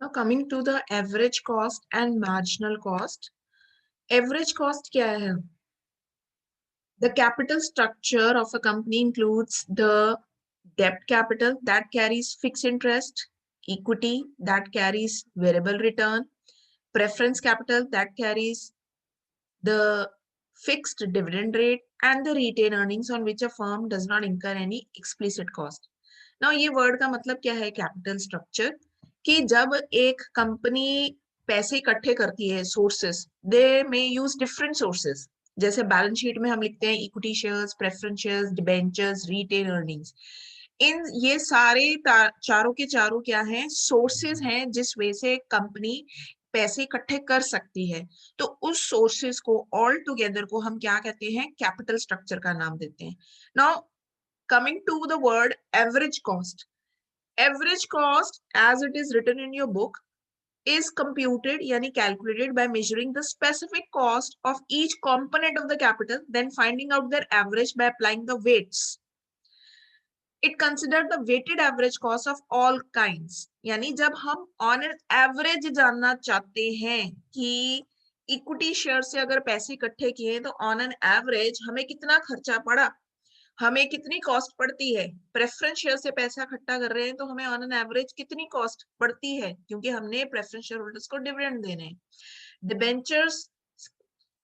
Now coming to the average cost and marginal cost. Average cost क्या है? The capital structure of a company includes the debt capital that carries fixed interest, equity that carries variable return, preference capital that carries the fixed dividend rate, and the retained earnings on which a firm does not incur any explicit cost. Now ये word का मतलब क्या है capital structure, कि जब एक company पैसे इकट्ठे करती है, sources, they may use different sources. जैसे बैलेंस शीट में हम लिखते हैं equity shares, preference shares, debentures, retained earnings. इन ये सारे चारों के चारों क्या हैं, सोर्सेज हैं जिस वे से कंपनी पैसे इकट्ठे कर सकती है. तो उस सोर्सेज को ऑल टुगेदर को हम क्या कहते हैं, कैपिटल स्ट्रक्चर का नाम देते हैं. Now coming to the word average cost. Average cost, as it is written in your book, is computed yani calculated by measuring the specific cost of each component of the capital, then finding out their average by applying the weights. It considered the weighted average cost of all kinds. यानी जब हम on an average जानना चाहते हैं कि equity share से अगर पैसे इकट्ठे किए तो ऑन एन एवरेज हमें कितना खर्चा पड़ा, हमें कितनी कॉस्ट पड़ती है. प्रेफरेंस शेयर से पैसा इकट्ठा कर रहे हैं तो हमें ऑन एन एवरेज कितनी कॉस्ट पड़ती है, क्योंकि हमने प्रेफरेंस शेयर होल्डर्स को डिविडेंड देने हैं. डिबेंचर्स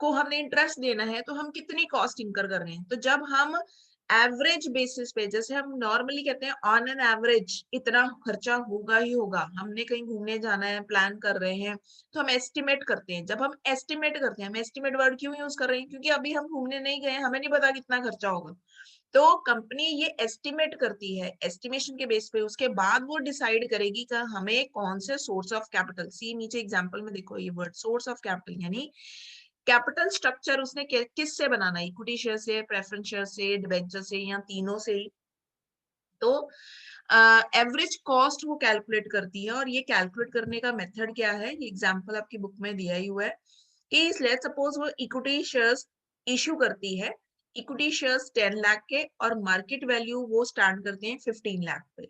को हमने इंटरेस्ट देना है तो हम कितनी कॉस्ट इंकर कर रहे हैं. तो जब हम एवरेज बेसिस पे, जैसे हम नॉर्मली कहते हैं ऑन एन एवरेज इतना खर्चा होगा ही होगा, हमने कहीं घूमने जाना है, प्लान कर रहे हैं, तो हम एस्टिमेट करते हैं. जब हम एस्टिमेट करते हैं, हम एस्टिमेट वर्ड क्यों यूज कर रहे हैं, क्योंकि अभी हम घूमने नहीं गए, हमें नहीं पता कितना खर्चा होगा. तो कंपनी ये एस्टिमेट करती है, एस्टिमेशन के बेस पे उसके बाद वो डिसाइड करेगी कि हमें कौन से सोर्स ऑफ कैपिटल, सी नीचे एग्जांपल में देखो ये वर्ड सोर्स ऑफ कैपिटल, यानी कैपिटल स्ट्रक्चर उसने किस से बनाना है, इक्विटी शेयर से, प्रेफरेंस शेयर से, डिबेंचर से, या तीनों से ही. तो एवरेज कॉस्ट वो कैलकुलेट करती है, और ये कैलकुलेट करने का मेथड क्या है, ये एग्जांपल आपकी बुक में दिया ही हुआ है कि लेट्स सपोज वो इक्विटी शेयर्स इशू करती है, इक्विटी शेयर्स 10 लाख के, और मार्केट वैल्यू वो स्टार्ट करते हैं 15 लाख पे.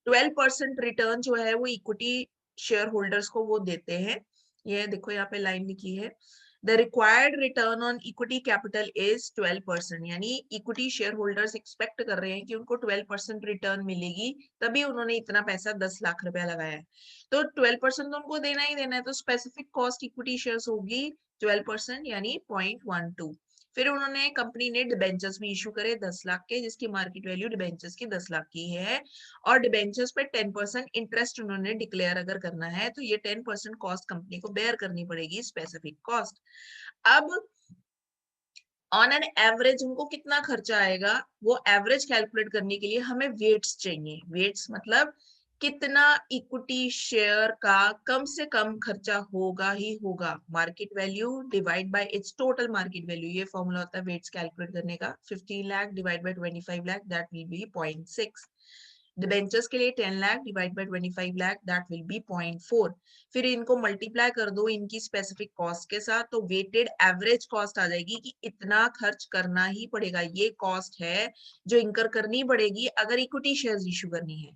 12% रिटर्न जो है वो इक्विटी शेयर होल्डर्स को वो देते हैं. ये देखो यहाँ पे लाइन लिखी है, the required return on equity capital is 12%. यानी इक्विटी शेयर होल्डर्स एक्सपेक्ट कर रहे हैं कि उनको 12% रिटर्न मिलेगी, तभी उन्होंने इतना पैसा 10 लाख रुपया लगाया है. तो 12% तो उनको देना ही देना है, तो स्पेसिफिक कॉस्ट इक्विटी शेयर्स होगी 12% यानी 0.12. फिर उन्होंने, कंपनी ने डिबेंचर्स भी इशू करे 10 लाख के, जिसकी मार्केट वैल्यू डिबेंचर्स की 10 लाख की है, और डिबेंचर्स पे 10% इंटरेस्ट उन्होंने डिक्लेयर अगर करना है, तो ये 10% कॉस्ट कंपनी को बेयर करनी पड़ेगी, स्पेसिफिक कॉस्ट. अब ऑन एन एवरेज उनको कितना खर्चा आएगा, वो एवरेज कैलकुलेट करने के लिए हमें वेट्स चाहिए. वेट्स मतलब कितना इक्विटी शेयर का कम से कम खर्चा होगा ही होगा, market value divide by it's total market value. ये फॉर्मूला होता है वेट्स कैलकुलेट करने का. 15 lakh divide by 25 lakh, that will be 0.6. Debentures के लिए 10 lakh divide by 25 lakh, that will be 0.4. फिर इनको मल्टीप्लाई कर दो इनकी स्पेसिफिक कॉस्ट के साथ, तो वेटेड एवरेज कॉस्ट आ जाएगी कि इतना खर्च करना ही पड़ेगा. ये कॉस्ट है जो इंकर करनी पड़ेगी अगर इक्विटी शेयर्स इशू करनी है,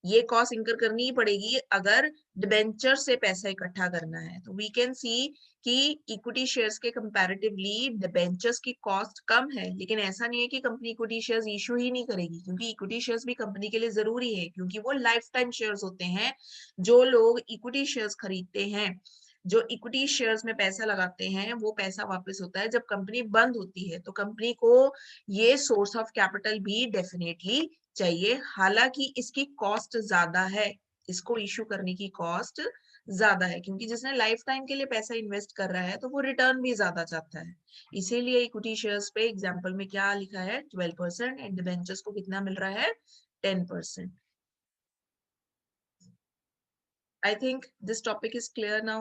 ये कॉस्ट इंकर करनी ही पड़ेगी अगर डिबेंचर से पैसा इकट्ठा करना है. तो वी कैन सी कि इक्विटी शेयर्स के कंपैरेटिवली डिबेंचर्स की कॉस्ट कम है, लेकिन ऐसा नहीं है कि कंपनी इक्विटी शेयर्स इशू ही नहीं करेगी, क्योंकि इक्विटी शेयर्स भी कंपनी के लिए जरूरी है, क्योंकि वो लाइफ टाइम शेयर्स होते हैं. जो लोग इक्विटी शेयर्स खरीदते हैं, जो इक्विटी शेयर्स में पैसा लगाते हैं, वो पैसा वापस होता है जब कंपनी बंद होती है. तो कंपनी को ये सोर्स ऑफ कैपिटल भी डेफिनेटली चाहिए, हालांकि इसकी कॉस्ट ज्यादा है, इसको इशू करने की कॉस्ट ज्यादा है, क्योंकि जिसने लाइफ टाइम के लिए पैसा इन्वेस्ट कर रहा है तो वो रिटर्न भी ज्यादा चाहता है. इसीलिए इक्विटी शेयर्स पे एग्जांपल में क्या लिखा है, 12%, एंड डिबेंचर्स को कितना मिल रहा है, 10%. I think this topic is clear now.